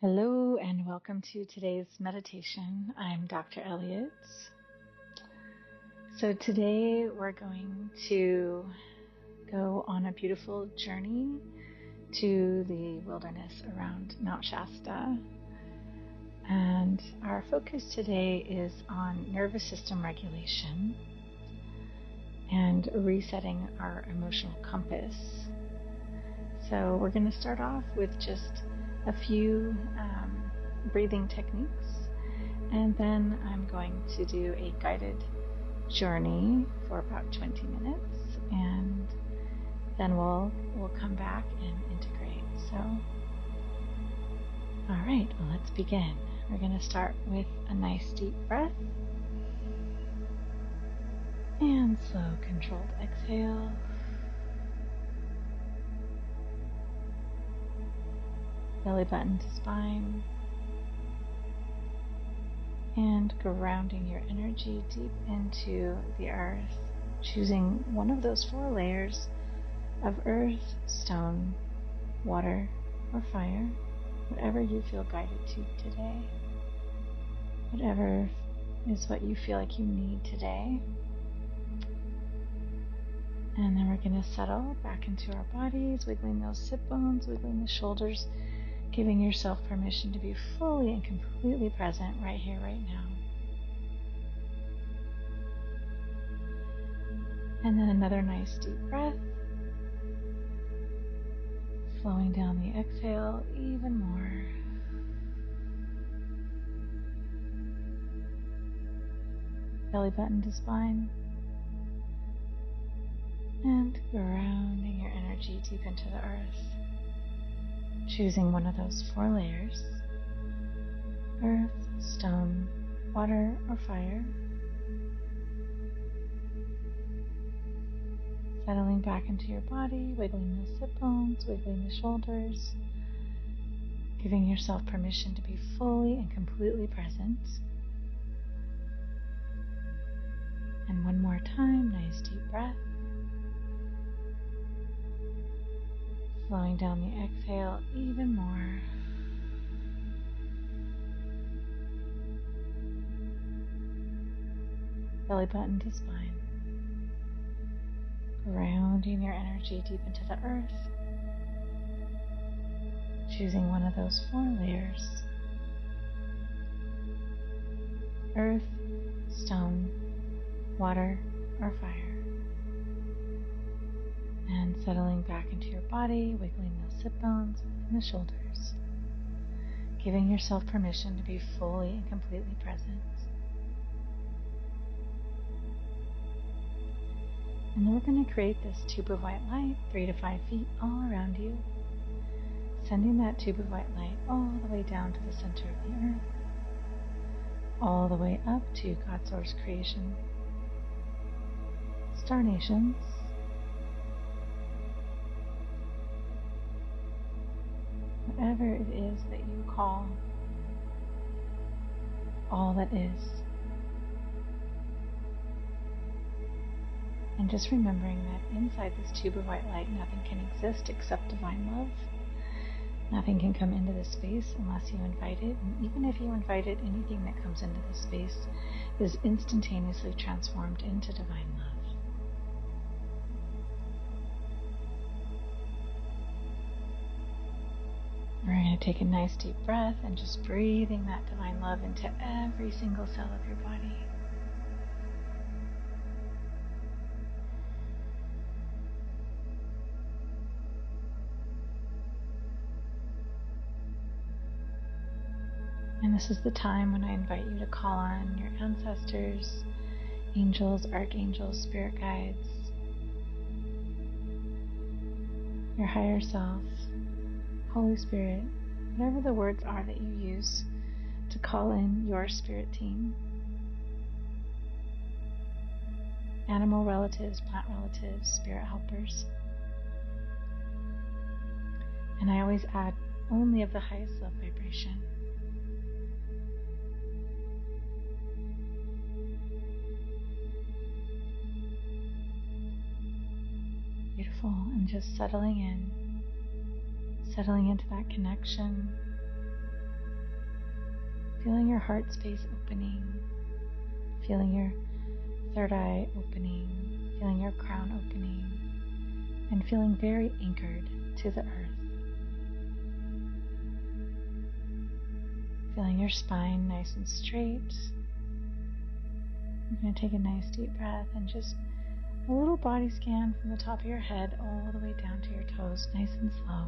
Hello and welcome to today's meditation. I'm Dr. Elliott. So today we're going to go on a beautiful journey to the wilderness around Mount Shasta. And our focus today is on nervous system regulation and resetting our emotional compass. So we're going to start off with just a few breathing techniques, and then I'm going to do a guided journey for about 20 minutes, and then we'll come back and integrate. So, all right, well, let's begin. We're going to start with a nice deep breath and slow, controlled exhale. Belly button to spine, and grounding your energy deep into the earth, choosing one of those 4 layers of earth, stone, water, or fire, whatever you feel guided to today, whatever is what you feel like you need today. And then we're going to settle back into our bodies, wiggling those sit bones, wiggling the shoulders, giving yourself permission to be fully and completely present right here, right now. And then another nice deep breath, slowing down the exhale even more. Belly button to spine, and grounding your energy deep into the earth. Choosing one of those 4 layers, earth, stone, water, or fire. Settling back into your body, wiggling the sit bones, wiggling the shoulders, giving yourself permission to be fully and completely present. And one more time, nice deep breath. Slowing down the exhale even more. Belly button to spine. Grounding your energy deep into the earth. Choosing one of those 4 layers. Earth, stone, water, or fire. And settling back into your body, wiggling those sit bones and the shoulders. Giving yourself permission to be fully and completely present. And then we're going to create this tube of white light, 3 to 5 feet all around you. Sending that tube of white light all the way down to the center of the earth. All the way up to God's source creation. Star nations. Whatever it is that you call all that is. And just remembering that inside this tube of white light, nothing can exist except divine love. Nothing can come into this space unless you invite it. And even if you invite it, anything that comes into this space is instantaneously transformed into divine love. We're going to take a nice deep breath and just breathing that divine love into every single cell of your body. And this is the time when I invite you to call on your ancestors, angels, archangels, spirit guides, your higher self, Holy Spirit, whatever the words are that you use to call in your spirit team. Animal relatives, plant relatives, spirit helpers. And I always add only of the highest love vibration. Beautiful, and just settling into that connection, feeling your heart space opening, feeling your third eye opening, feeling your crown opening, and feeling very anchored to the earth. Feeling your spine nice and straight. You're going to take a nice deep breath and just a little body scan from the top of your head all the way down to your toes, nice and slow.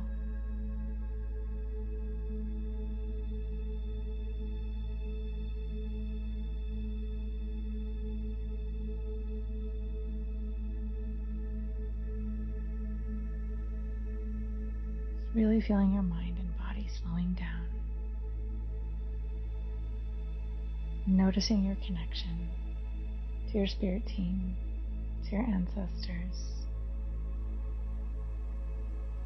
Really feeling your mind and body slowing down. Noticing your connection to your spirit team, to your ancestors.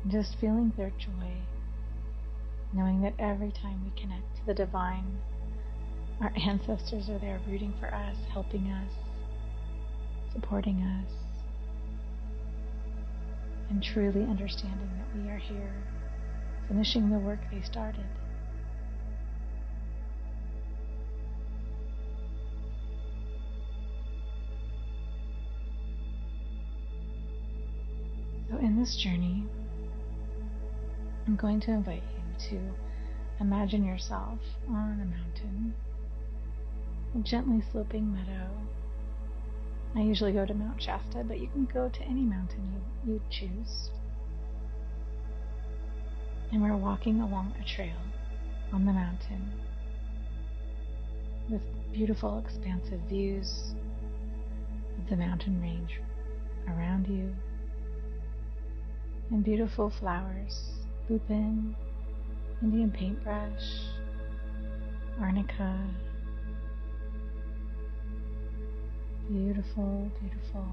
And just feeling their joy, knowing that every time we connect to the divine, our ancestors are there rooting for us, helping us, supporting us, and truly understanding that we are here, finishing the work they started. So in this journey, I'm going to invite you to imagine yourself on a mountain, a gently sloping meadow. I usually go to Mount Shasta, but you can go to any mountain you choose. And we're walking along a trail on the mountain with beautiful expansive views of the mountain range around you and beautiful flowers, lupin, Indian paintbrush, arnica, beautiful, beautiful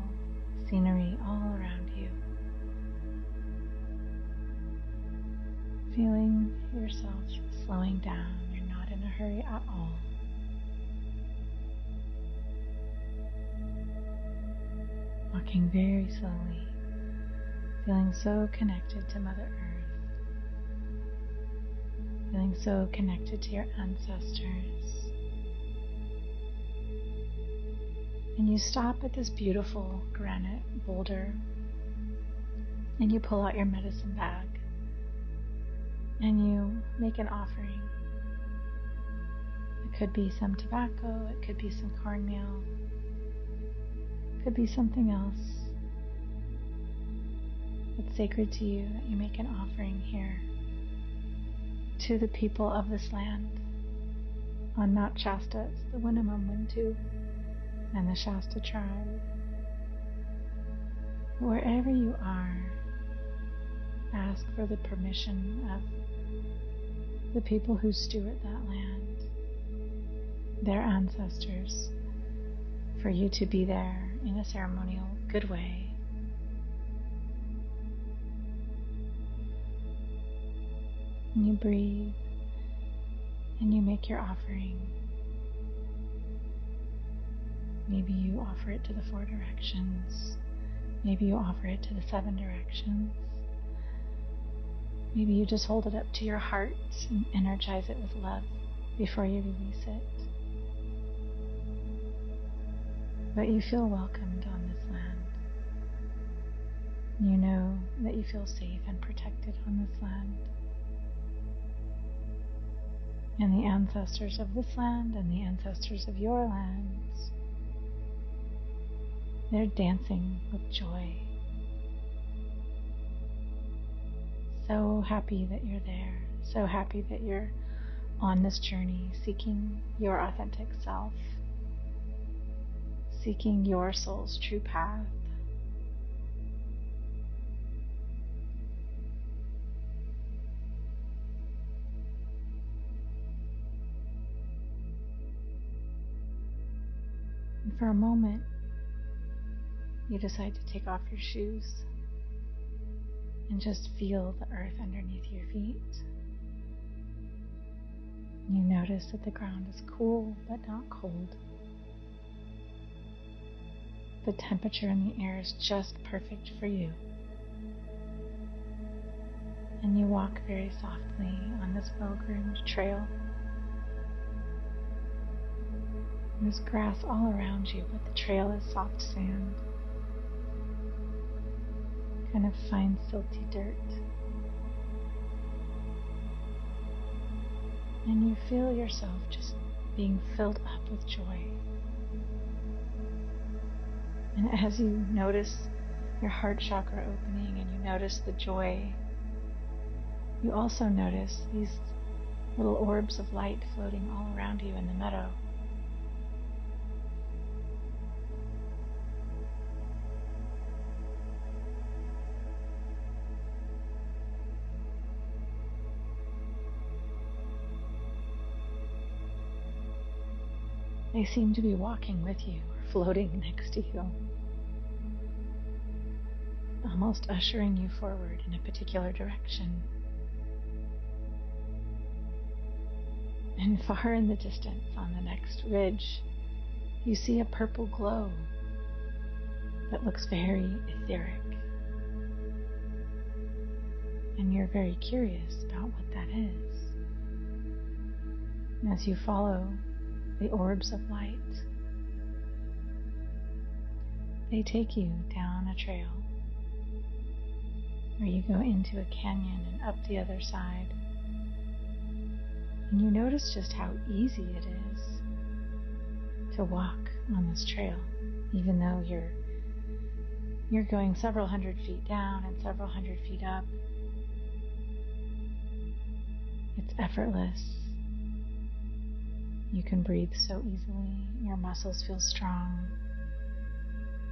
scenery all around you. Feeling yourself slowing down. You're not in a hurry at all. Walking very slowly, feeling so connected to Mother Earth, feeling so connected to your ancestors. And you stop at this beautiful granite boulder and you pull out your medicine bag. And you make an offering. It could be some tobacco, it could be some cornmeal, it could be something else that's sacred to you, that you make an offering here to the people of this land. On Mount Shasta, it's the Winnemem Wintu and the Shasta tribe. Wherever you are, ask for the permission of the people who steward that land, their ancestors, for you to be there in a ceremonial, good way. And you breathe and you make your offering. Maybe you offer it to the 4 directions. Maybe you offer it to the 7 directions. Maybe you just hold it up to your heart and energize it with love before you release it. But you feel welcomed on this land. You know that you feel safe and protected on this land. And the ancestors of this land and the ancestors of your lands, they're dancing with joy. So happy that you're there, so happy that you're on this journey, seeking your authentic self, seeking your soul's true path. And for a moment, you decide to take off your shoes and just feel the earth underneath your feet. You notice that the ground is cool but not cold. The temperature in the air is just perfect for you. And you walk very softly on this well-groomed trail, There's grass all around you, but the trail is soft sand, kind of fine silty dirt. And you feel yourself just being filled up with joy. And as you notice your heart chakra opening and you notice the joy, you also notice these little orbs of light floating all around you in the meadow. They seem to be walking with you or floating next to you, almost ushering you forward in a particular direction. And far in the distance, on the next ridge, you see a purple glow that looks very etheric. And you're very curious about what that is. And as you follow the orbs of light, they take you down a trail where you go into a canyon and up the other side. And you notice just how easy it is to walk on this trail, even though you're going several hundred feet down and several hundred feet up. It's effortless. You can breathe so easily. Your muscles feel strong.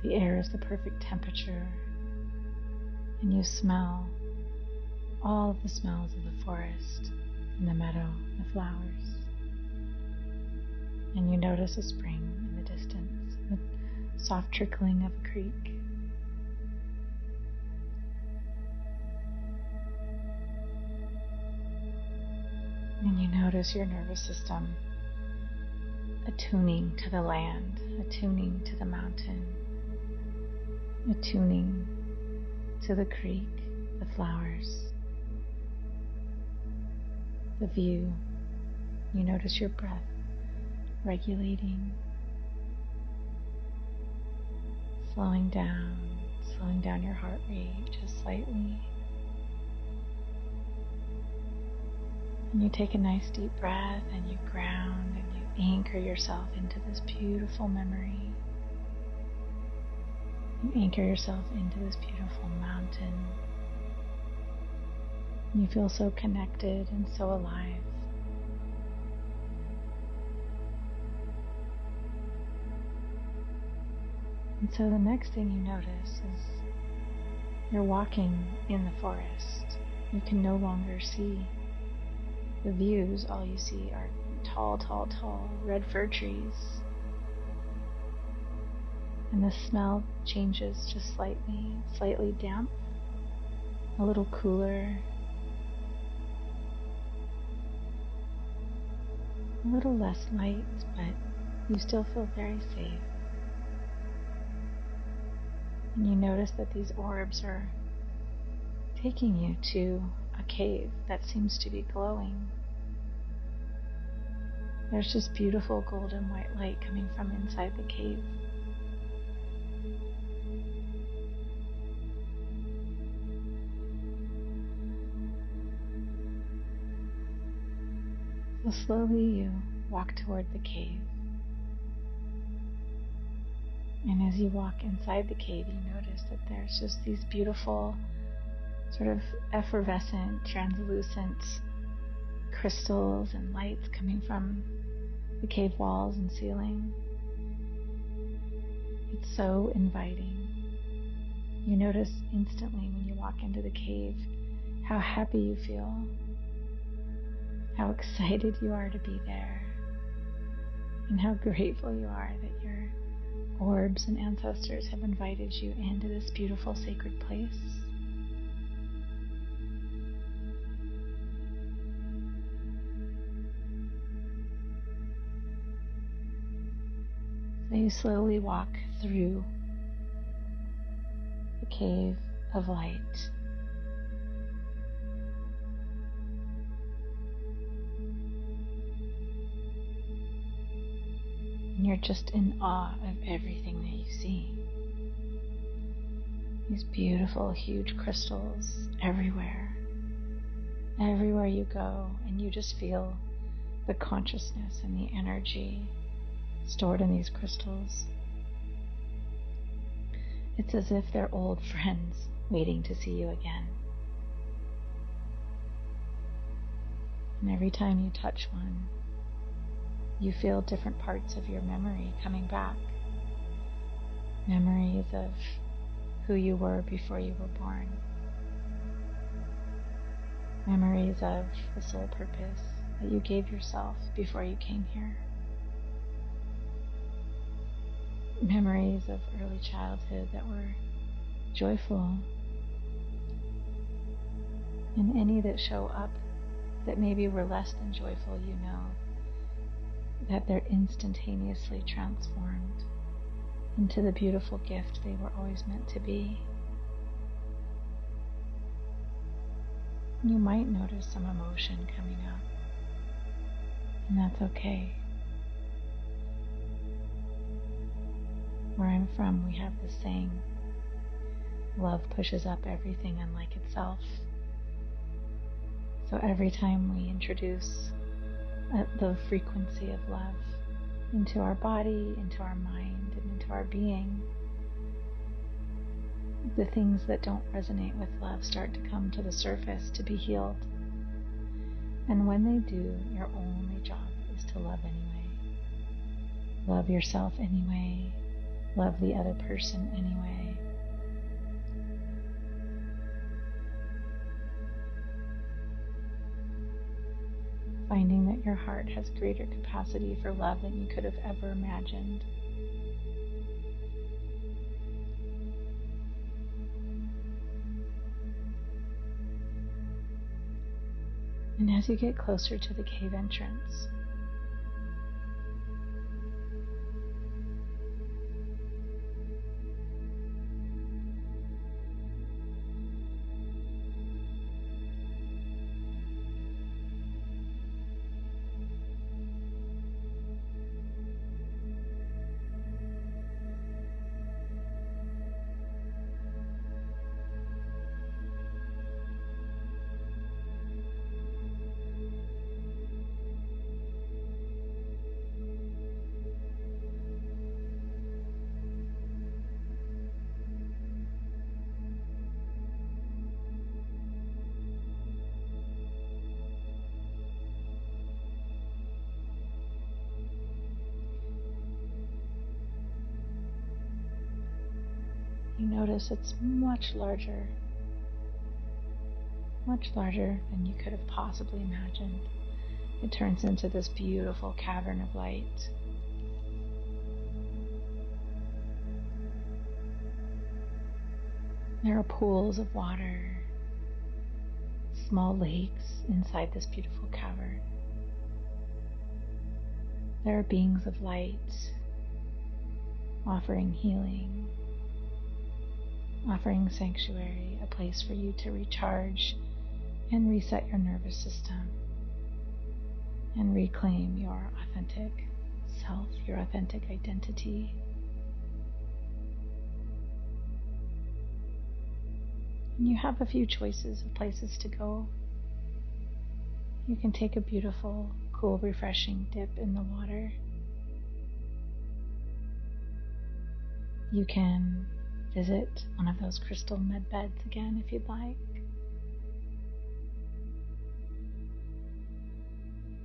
The air is the perfect temperature. And you smell all of the smells of the forest and the meadow, the flowers. And you notice a spring in the distance, the soft trickling of a creek. And you notice your nervous system attuning to the land, attuning to the mountain, attuning to the creek, the flowers, the view. You notice your breath regulating, slowing down your heart rate just slightly. And you take a nice deep breath and you ground and you anchor yourself into this beautiful memory. You anchor yourself into this beautiful mountain. You feel so connected and so alive. And so the next thing you notice is you're walking in the forest. You can no longer see the views. All you see are tall red fir trees. And the smell changes just slightly damp, a little cooler, a little less light, but you still feel very safe. And you notice that these orbs are taking you to a cave that seems to be glowing. There's just beautiful golden white light coming from inside the cave. So slowly you walk toward the cave. And as you walk inside the cave, you notice that there's just these beautiful, sort of effervescent, translucent crystals and lights coming from the cave walls and ceiling. It's so inviting. You notice instantly when you walk into the cave how happy you feel, how excited you are to be there, and how grateful you are that your orbs and ancestors have invited you into this beautiful sacred place. So you slowly walk through the cave of light. and you're just in awe of everything that you see. These beautiful, huge crystals everywhere. Everywhere you go, and you just feel the consciousness and the energy stored in these crystals. It's as if they're old friends waiting to see you again. And every time you touch one, you feel different parts of your memory coming back. Memories of who you were before you were born. Memories of the soul purpose that you gave yourself before you came here. Memories of early childhood that were joyful. And any that show up that maybe were less than joyful, you know that they're instantaneously transformed into the beautiful gift they were always meant to be. You might notice some emotion coming up, and that's okay. Where I'm from, we have this saying, love pushes up everything unlike itself. So every time we introduce the frequency of love into our body, into our mind, and into our being, the things that don't resonate with love start to come to the surface to be healed. And when they do, your only job is to love anyway. Love yourself anyway. Love the other person anyway. Finding that your heart has greater capacity for love than you could have ever imagined. And as you get closer to the cave entrance, you notice it's much larger than you could have possibly imagined. It turns into this beautiful cavern of light. There are pools of water, small lakes inside this beautiful cavern. There are beings of light offering healing, offering sanctuary, a place for you to recharge and reset your nervous system and reclaim your authentic self, your authentic identity. And you have a few choices of places to go. You can take a beautiful, cool, refreshing dip in the water. You can visit one of those crystal med beds again if you'd like.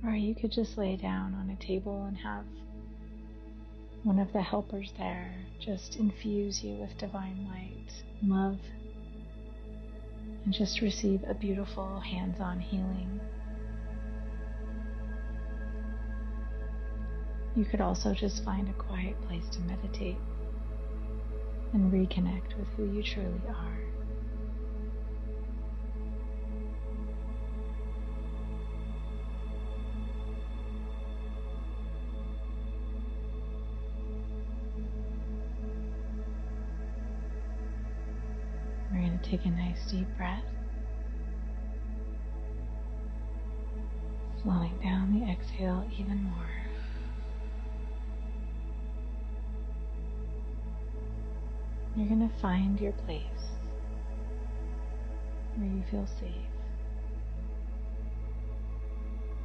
Or you could just lay down on a table and have one of the helpers there just infuse you with divine light, love, and just receive a beautiful hands-on healing. You could also just find a quiet place to meditate and reconnect with who you truly are. We're going to take a nice deep breath, slowing down the exhale even more. You're going to find your place where you feel safe,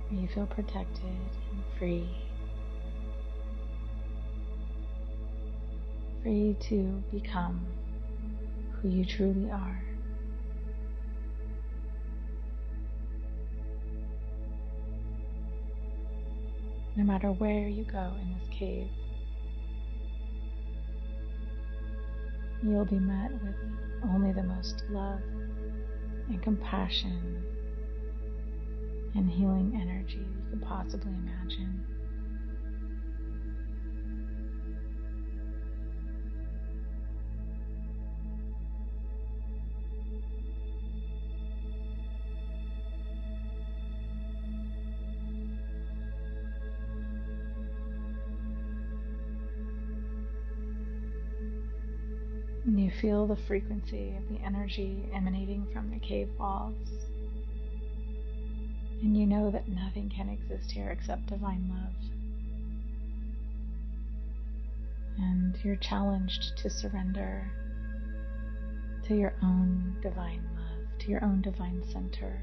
where you feel protected and free to become who you truly are. No matter where you go in this cave, you'll be met with only the most love and compassion and healing energy you could possibly imagine. And you feel the frequency of the energy emanating from the cave walls. And you know that nothing can exist here except divine love. And you're challenged to surrender to your own divine love, to your own divine center.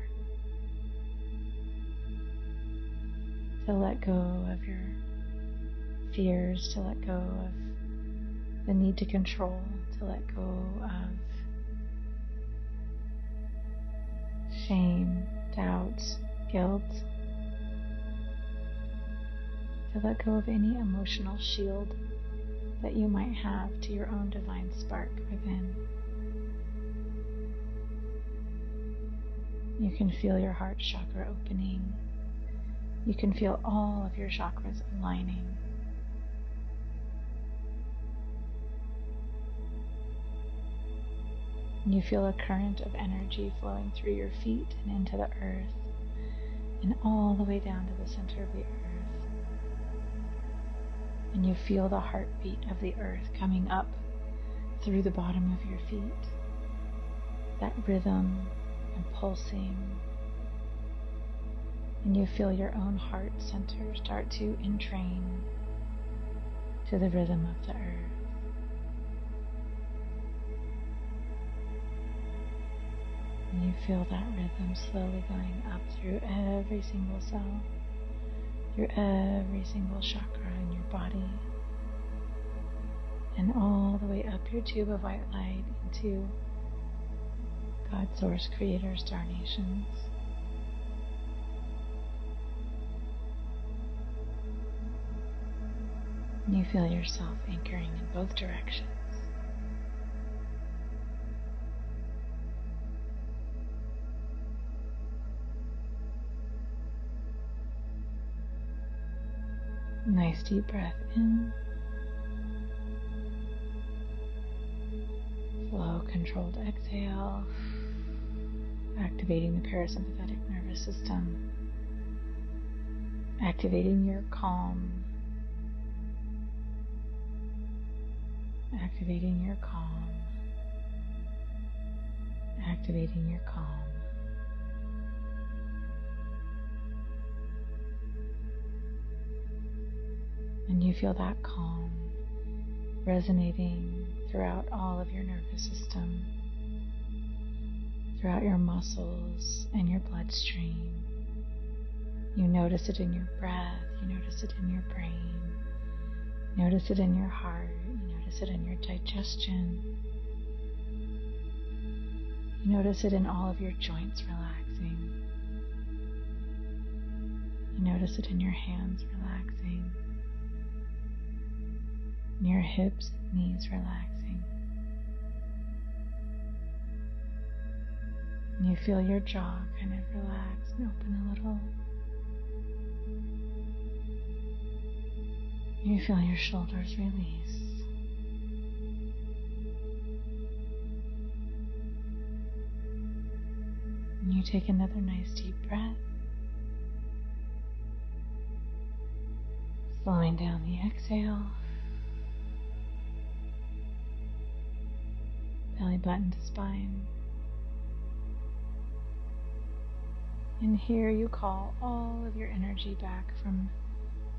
To let go of your fears, to let go of the need to control, to let go of shame, doubt, guilt, to let go of any emotional shield that you might have to your own divine spark within. You can feel your heart chakra opening. You can feel all of your chakras aligning. And you feel a current of energy flowing through your feet and into the earth and all the way down to the center of the earth. And you feel the heartbeat of the earth coming up through the bottom of your feet. That rhythm and pulsing. And you feel your own heart center start to entrain to the rhythm of the earth. And you feel that rhythm slowly going up through every single cell, through every single chakra in your body, and all the way up your tube of white light into God, Source, Creator, Star Nations. And you feel yourself anchoring in both directions. Nice deep breath in. Slow, controlled exhale. Activating the parasympathetic nervous system. Activating your calm. Activating your calm. Activating your calm. And you feel that calm resonating throughout all of your nervous system, throughout your muscles and your bloodstream. You notice it in your breath, you notice it in your brain, you notice it in your heart, you notice it in your digestion. You notice it in all of your joints relaxing. You notice it in your hands relaxing. In your hips and knees relaxing. And you feel your jaw kind of relax and open a little. You feel your shoulders release. And you take another nice deep breath. Slowing down the exhale. Belly button to spine. And here you call all of your energy back from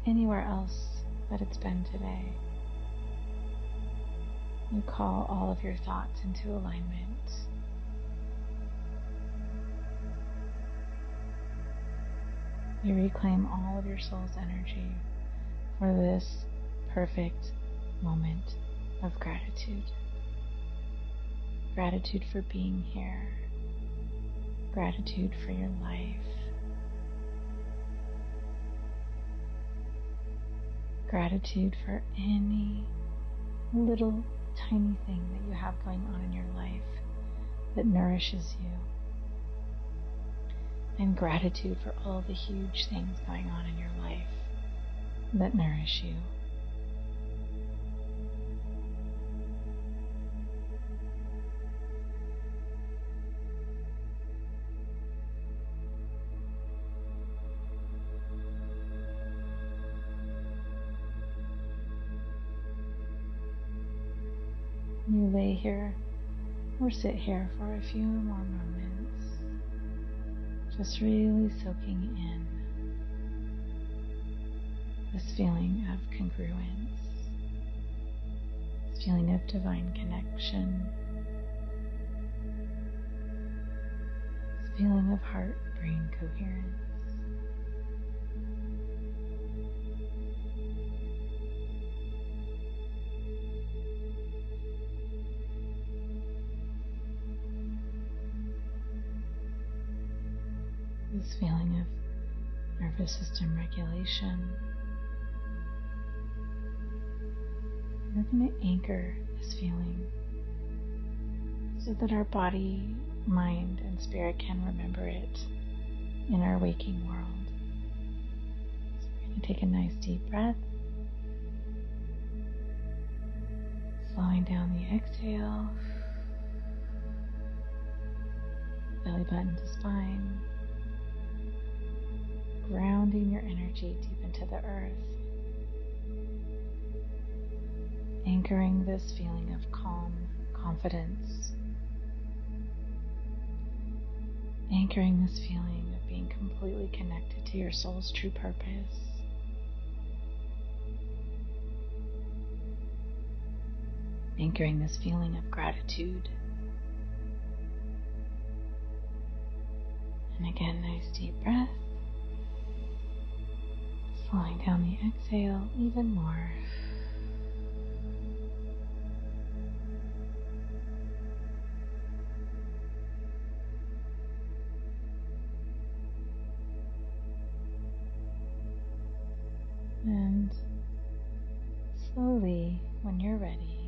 anywhere else that it's been today. You call all of your thoughts into alignment. You reclaim all of your soul's energy for this perfect moment of gratitude. Gratitude for being here. Gratitude for your life. Gratitude for any little tiny thing that you have going on in your life that nourishes you. And gratitude for all the huge things going on in your life that nourish you. You lay here or sit here for a few more moments, just really soaking in this feeling of congruence, this feeling of divine connection, this feeling of heart-brain coherence. This feeling of nervous system regulation. We're going to anchor this feeling so that our body, mind, and spirit can remember it in our waking world. So we're going to take a nice deep breath, slowing down the exhale, belly button to spine. Grounding your energy deep into the earth, anchoring this feeling of calm confidence, anchoring this feeling of being completely connected to your soul's true purpose, anchoring this feeling of gratitude. And again, nice deep breath. Slowing down the exhale even more. And slowly, when you're ready,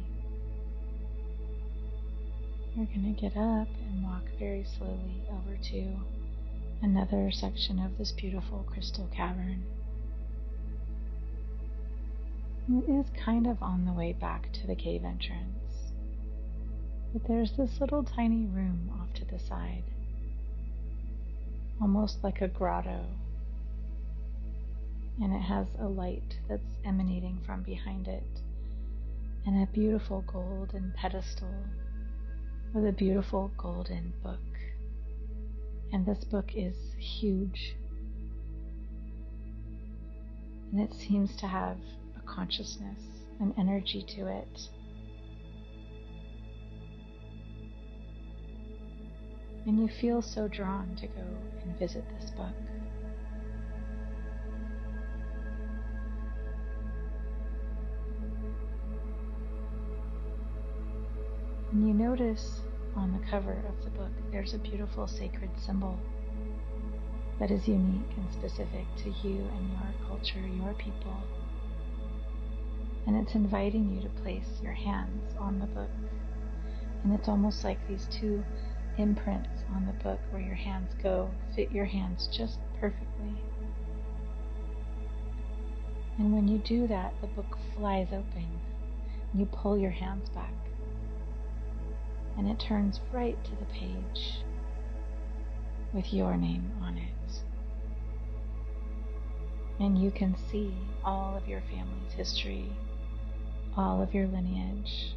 you're going to get up and walk very slowly over to another section of this beautiful crystal cavern. It is kind of on the way back to the cave entrance, but there's this little tiny room off to the side, almost like a grotto, and it has a light that's emanating from behind it, and a beautiful golden pedestal with a beautiful golden book, and this book is huge, and it seems to have consciousness and energy to it. And you feel so drawn to go and visit this book. And you notice on the cover of the book there's a beautiful sacred symbol that is unique and specific to you and your culture, your people. And it's inviting you to place your hands on the book. And it's almost like these two imprints on the book where your hands go, fit your hands just perfectly. And when you do that, the book flies open. You pull your hands back. And it turns right to the page with your name on it. And you can see all of your family's history, all of your lineage,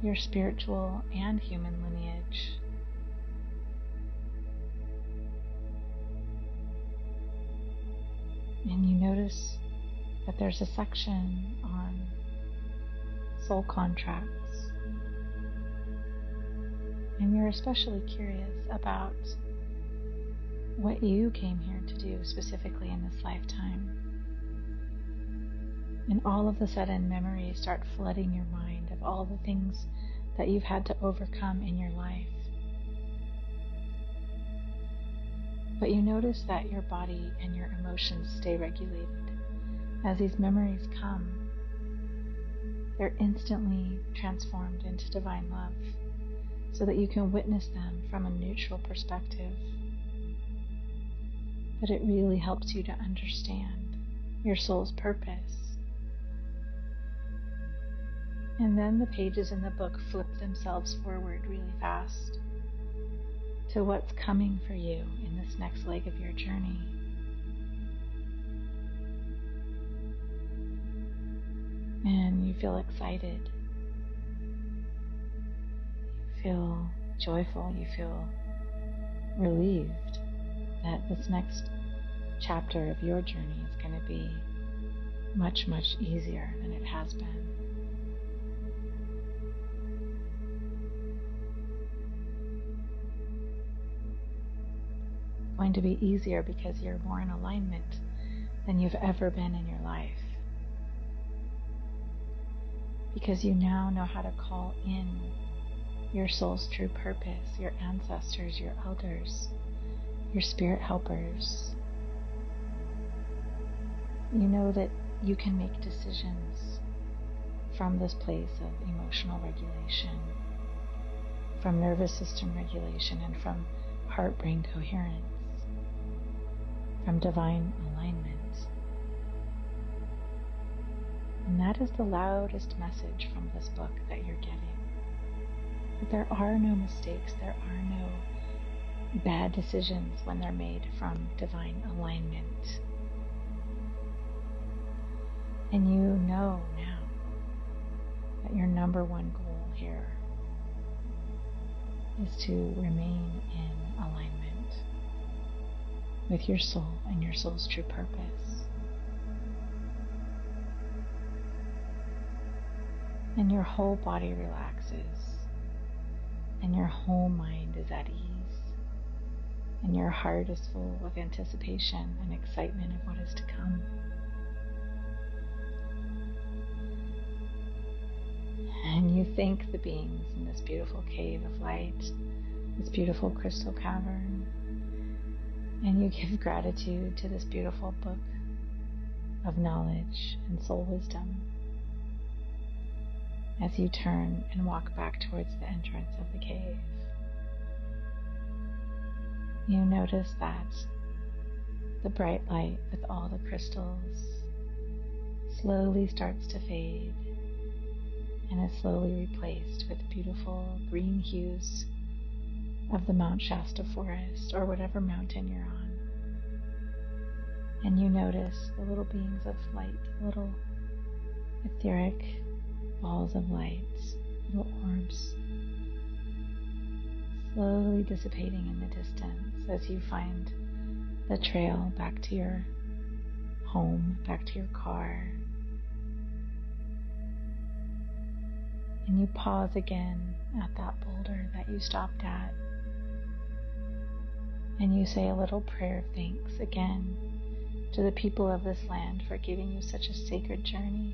your spiritual and human lineage. And you notice that there's a section on soul contracts, and you're especially curious about what you came here to do specifically in this lifetime. And all of a sudden, memories start flooding your mind of all the things that you've had to overcome in your life. But you notice that your body and your emotions stay regulated. As these memories come, they're instantly transformed into divine love so that you can witness them from a neutral perspective. But it really helps you to understand your soul's purpose. And then the pages in the book flip themselves forward really fast to what's coming for you in this next leg of your journey. And you feel excited. You feel joyful. You feel relieved that this next chapter of your journey is going to be much, much easier than it has been. Going to be easier because you're more in alignment than you've ever been in your life. Because you now know how to call in your soul's true purpose, your ancestors, your elders, your spirit helpers. You know that you can make decisions from this place of emotional regulation, from nervous system regulation, and from heart-brain coherence, from divine alignment. And that is the loudest message from this book that you're getting. That there are no mistakes, there are no bad decisions when they're made from divine alignment. And you know now that your number one goal here is to remain in alignment with your soul and your soul's true purpose. And your whole body relaxes, and your whole mind is at ease, and your heart is full of anticipation and excitement of what is to come. And you thank the beings in this beautiful cave of light, this beautiful crystal cavern, and you give gratitude to this beautiful book of knowledge and soul wisdom as you turn and walk back towards the entrance of the cave. You notice that the bright light with all the crystals slowly starts to fade and is slowly replaced with beautiful green hues of the Mount Shasta forest or whatever mountain you're on. And you notice the little beings of light, little etheric balls of light, little orbs, slowly dissipating in the distance as you find the trail back to your home, back to your car. And you pause again at that boulder that you stopped at. And you say a little prayer of thanks again to the people of this land for giving you such a sacred journey,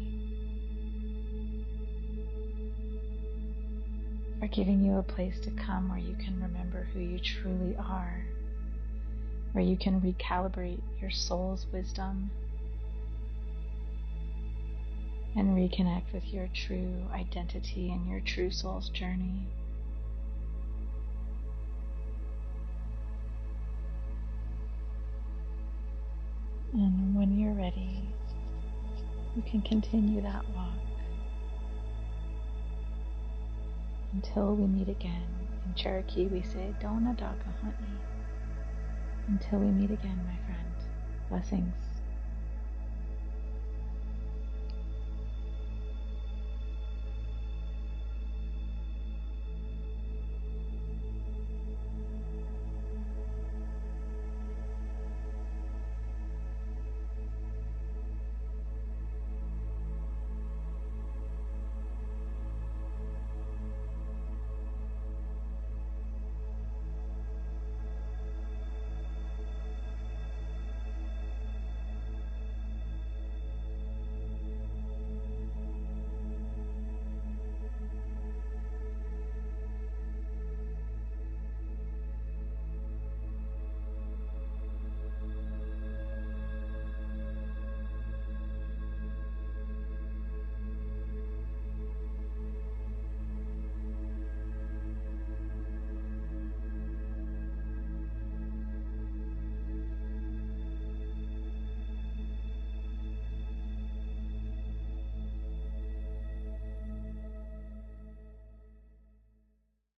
for giving you a place to come where you can remember who you truly are, where you can recalibrate your soul's wisdom and reconnect with your true identity and your true soul's journey. And when you're ready, you can continue that walk until we meet again. In Cherokee, we say, Dona Daga Huntney. Until we meet again, my friend. Blessings.